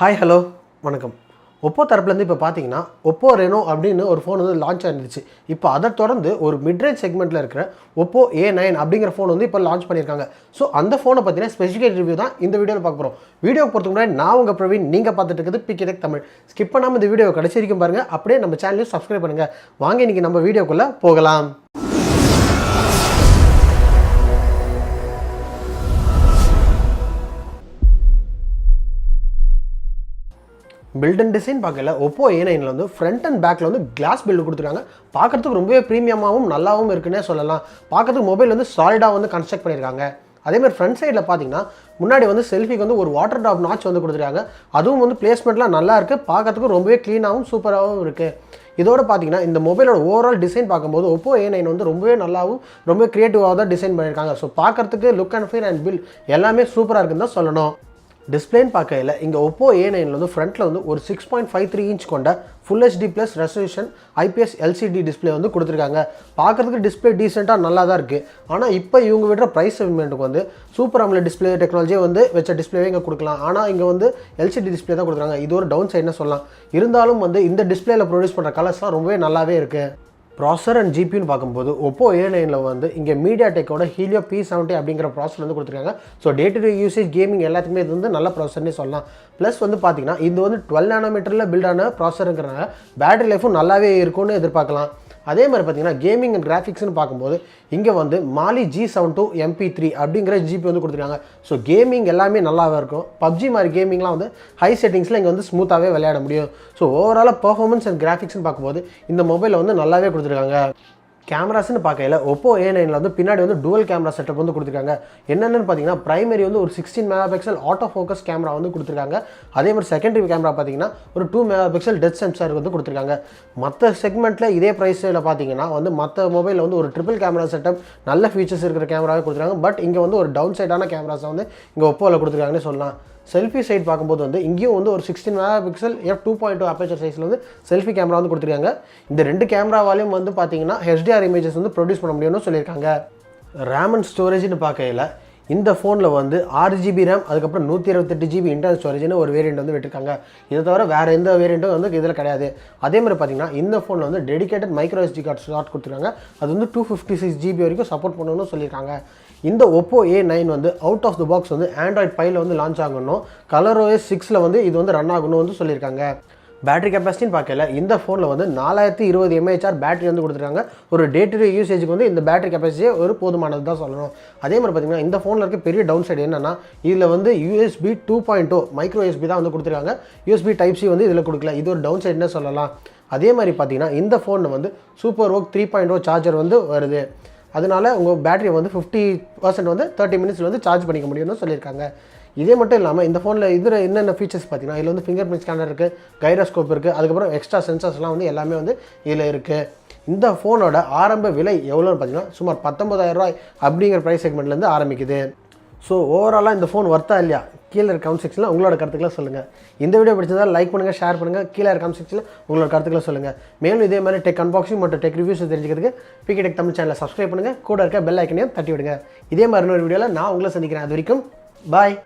Hi hello வணக்கம். Oppo தரப்புலேருந்து இப்போ பார்த்தீங்கன்னா ஒப்போ ரெனோ அப்படின்னு ஒரு ஃபோன் வந்து லான்ச் ஆகிருந்துச்சு. இப்போ அதை தொடர்ந்து ஒரு மிட்ரேஞ்ச் செக்மெண்ட்டில் இருக்கிற ஒப்போ A9 அப்படிங்கிற ஃபோன் வந்து இப்போ லான்ச் பண்ணியிருக்காங்க. ஸோ அந்த ஃபோனை பற்றின ஸ்பெசிஃபிகேட் ரிவ்யூ தான் இந்த வீடியோவில் பார்க்க போகிறோம். வீடியோ போகிறதுக்கு முன்னாடி நான் உங்கள் பிரவீன், நீங்கள் பார்த்துட்டு இருக்குது பிகேடெக் தமிழ். ஸ்கிப் பண்ணாமல் இந்த வீடியோ கடைசி வரைக்கும் பாருங்கள். அப்படியே நம்ம சேனலையும் சப்ஸ்கிரைப் பண்ணுங்கள். வாங்க இன்றைக்கி நம்ம வீடியோக்குள்ளே போகலாம். பில்ட் அண்ட் டிசைன் பார்க்கல ஒப்போ A9 வந்து ஃப்ரண்ட் அண்ட் பேக்கில் வந்து கிளாஸ் பில்டு கொடுத்துருக்காங்க. பார்க்குறதுக்கு ரொம்பவே ப்ரீமியமாகவும் நல்லாவும் இருக்குன்னே சொல்லலாம். பார்க்குறதுக்கு மொபைல் வந்து சாலிடாக வந்து கன்ஸ்ட்ரக்ட் பண்ணியிருக்காங்க. அதேமாதிரி ஃப்ரண்ட் சைடில் பார்த்தீங்கன்னா முன்னாடி வந்து செல்ஃபிக்கு வந்து ஒரு வாட்டர் ட்ராப் நாட்ச் வந்து கொடுத்துருக்காங்க. அதுவும் வந்து பிளேஸ்மெண்ட்லாம் நல்லா இருக்குது. பார்க்கறதுக்கு ரொம்பவே க்ளீனாகவும் சூப்பராகவும் இருக்குது. இதோட பார்த்தீங்கன்னா இந்த மொபைலோட ஓவரால் டிசைன் பார்க்கும்போது ஒப்போ A9 வந்து ரொம்பவே நல்லாவும் ரொம்ப க்ரியேட்டிவாக தான் டிசைன் பண்ணியிருக்காங்க. ஸோ பார்க்குறதுக்கு look and feel and bill எல்லாமே சூப்பராக இருக்குன்னு தான் சொல்லணும். டிஸ்பிளேன்னு பார்க்கையில் இங்கே ஒப்போ A9 வந்து ஃப்ரண்ட்டில் வந்து ஒரு 6.53 இன்ச் கொண்ட full HD plus resolution IPS LCD display வந்து கொடுத்துருக்காங்க. பார்க்குறதுக்கு டிஸ்பிளே டீசெண்டாக நல்லா தான் இருக்குது. ஆனால் இப்போ இவங்க விடுற ப்ரைஸ் செக்மெண்ட்டுக்கு வந்து சூப்பர் AMOLED டிஸ்பிளே டெக்னாலஜியை வந்து வச்ச டிஸ்பிளேவே இங்கே கொடுக்கலாம். ஆனால் இங்கே வந்து LCD டிஸ்பிளே தான் கொடுக்குறாங்க. இது ஒரு டவுன் சைடுன்னு சொல்லலாம். இருந்தாலும் வந்து இந்த டிஸ்பிளேயில் ப்ரொடியூஸ் பண்ணுற கலர்ஸ்லாம் ரொம்பவே நல்லாவே இருக்குது. ப்ராசர் அண்ட் ஜிபின்னு பார்க்கும்போது ஒப்போ A9 வந்து இங்கே மீடியாடெக்கோட Helio P70 அப்படிங்கிற ப்ராசர் வந்து கொடுத்துருக்காங்க. So day to day usage gaming எல்லாத்துக்குமே இது வந்து நல்ல ப்ராசர்னே சொல்லலாம். ப்ளஸ் வந்து பார்த்தீங்கன்னா இது வந்து 12 நானோமீட்டரில் பில்டான ப்ராசருங்கிறனால பேட்டரி லைஃபும் நல்லாவே இருக்கும்னு எதிர்பார்க்கலாம். அதே மாதிரி பார்த்தீங்கன்னா கேமிங் அண்ட் கிராஃபிக்ஸ்னு பார்க்கும்போது இங்கே வந்து மாலி G72 MP3 அப்படிங்கிற ஜிபி வந்து கொடுத்துருக்காங்க. ஸோ கேமிங் எல்லாமே நல்லாவே இருக்கும். பப்ஜி மாதிரி கேமிங்லாம் வந்து ஹை செட்டிங்ஸில் இங்கே வந்து ஸ்மூத்தாகவே விளையாட முடியும். ஸோ ஓவராலாக பர்ஃபார்மன்ஸ் அண்ட் கிராஃபிக்ஸ்னு பார்க்கும்போது இந்த மொபைலில் வந்து நல்லாவே கொடுத்துருக்காங்க. கேமராஸ்ன்னு பார்க்கையில் ஒப்போ A9 வந்து பின்னாடி வந்து டுவல் கேமரா செட்டப் வந்து கொடுத்துருக்காங்க. என்னென்னு பார்த்தீங்கன்னா பிரைமரி வந்து ஒரு 16 மெகாபிக்சல் ஆட்டோ ஃபோக்கஸ் கேமரா வந்து கொடுத்துருக்காங்க. அதே மாதிரி செகண்டரி கேமரா பார்த்தீங்கன்னா ஒரு 2 மெகாபிக்சல் டெத் சென்சார் வந்து கொடுத்துருக்காங்க. மற்ற செக்மெண்ட்டில் இதே ப்ரைஸில் பார்த்தீங்கன்னா வந்து மற்ற மொபைலில் வந்து ஒரு ட்ரிபிள் கேமரா செட்டப் நல்ல ஃபீச்சர்ஸ் இருக்கிற கேமராவே கொடுத்துருக்காங்க. பட் இங்கே வந்து ஒரு டவுன் சைடான கேமராஸை வந்து இங்கே ஒப்போவில் கொடுத்துருக்காங்கன்னு சொல்லலாம். செல்ஃபி சைட் பார்க்கும்போது வந்து இங்கேயும் வந்து ஒரு 16 மெகாபிக்சல் f2.2 அப்பேச்சர் சைஸில் வந்து செல்ஃபி கேமரா வந்து கொடுத்துருக்காங்க. இந்த ரெண்டு கேமராவாலையும் வந்து பார்த்தீங்கன்னா HDR இமேஜஸ் வந்து ப்ரொடியூஸ் பண்ண முடியும்னு சொல்லியிருக்காங்க. ரேம் அண்ட் ஸ்டோரேஜ்னு பார்க்கையில் இந்த ஃபோனில் வந்து 6GB ரேம் அதுக்கப்புறம் 128GB இன்டர்னல் ஸ்டோரேஜ்னு ஒரு வேரியண்ட் வந்து விட்டுருக்காங்க. இதை தவிர வேறு எந்த வேரியண்ட்டும் வந்து இதில் கிடையாது. அதே மாதிரி பார்த்தீங்கன்னா இந்த ஃபோனில் வந்து dedicated micro SD card slot கொடுத்துருக்காங்க. அது வந்து 256GB வரைக்கும் சப்போர்ட் பண்ணணும்னு சொல்லியிருக்காங்க. இந்த ஒப்போ A9 வந்து அவுட் ஆஃப் த பாக்ஸ் வந்து ஆண்ட்ராய்ட் 5ல் வந்து லான்ச் ஆகணும். ColorOS 6ல் வந்து இது வந்து ரன் ஆகணும்னு வந்து சொல்லியிருக்காங்க. பேட்டரி கெப்பாசிட்டின்னு பார்க்கல இந்த ஃபோனில் வந்து 4020 mAh பேட்டரி வந்து கொடுத்துருக்காங்க. ஒரு டே டு டே யூசேஜுக்கு வந்து இந்த பேட்டரி கெப்பாசிட்டியே ஒரு போதுமானது தான் சொல்லணும். அதே மாதிரி பார்த்தீங்கன்னா இந்த ஃபோனில் இருக்க பெரிய டவுன் சைடு என்னன்னா இதில் வந்து USB 2.0 மைக்ரோ USB தான் வந்து கொடுத்துருக்காங்க. USB Type-C வந்து இதில் கொடுக்கல. இது ஒரு டவுன் சைடுன்னு சொல்லலாம். அதே மாதிரி பார்த்தீங்கன்னா இந்த ஃபோனில் வந்து சூப்பர் வூக் 3.0 சார்ஜர் வந்து வருது. அதனால உங்கள் பேட்டரியை வந்து 50% வந்து 30 மினிட்ஸில் வந்து சார்ஜ் பண்ணிக்க முடியும்னு சொல்லியிருக்காங்க. இதே மட்டும் இல்லாமல் இந்த ஃபோனில் இதில் என்னென்ன ஃபீச்சர்ஸ் பார்த்தீங்கன்னா இதில் வந்து ஃபிங்கர் பிரிண்ட் ஸ்கேனர் இருக்குது, கைரோஸ்கோப் இருக்குது, அதுக்கப்புறம் எக்ஸ்ட்ரா சென்சர்ஸ்லாம் வந்து எல்லாமே வந்து இதில் இருக்குது. இந்த ஃபோனோட ஆரம்ப விலை எவ்வளோன்னு பார்த்தீங்கன்னா சுமார் 19,000 அப்படிங்கிற ப்ரைஸ் செக்மெண்ட்லேருந்து ஆரம்பிக்குது. ஸோ ஓவராலாக இந்த ஃபோன் ஒர்த்தா இல்லையா கீழே இருக்க கமெண்ட் செக்ஷனில் உங்களோட கருத்துக்களை சொல்லுங்கள். இந்த வீடியோ பிடிச்சதால் லைக் பண்ணுங்கள், ஷேர் பண்ணுங்கள். கீழே இருக்க கமெண்ட் செக்ஷனில் உங்களோட கருத்துக்களை சொல்லுங்கள். மேலும் இதே மாதிரி டெக் அன்பாக்சிங் மற்றும் டெக் ரிவ்யூஸ் தெரிஞ்சுக்கிறதுக்கு பிகேடெக் தமிழ் சேனலை சப்ஸ்கிரைப் பண்ணுங்கள். கூட இருக்க பெல் ஐக்கனையும் தட்டி விடுங்க. இதே மாதிரி ஒரு வீடியோவில் நான் உங்களை சந்திக்கிறேன். அது வரைக்கும் பாய்.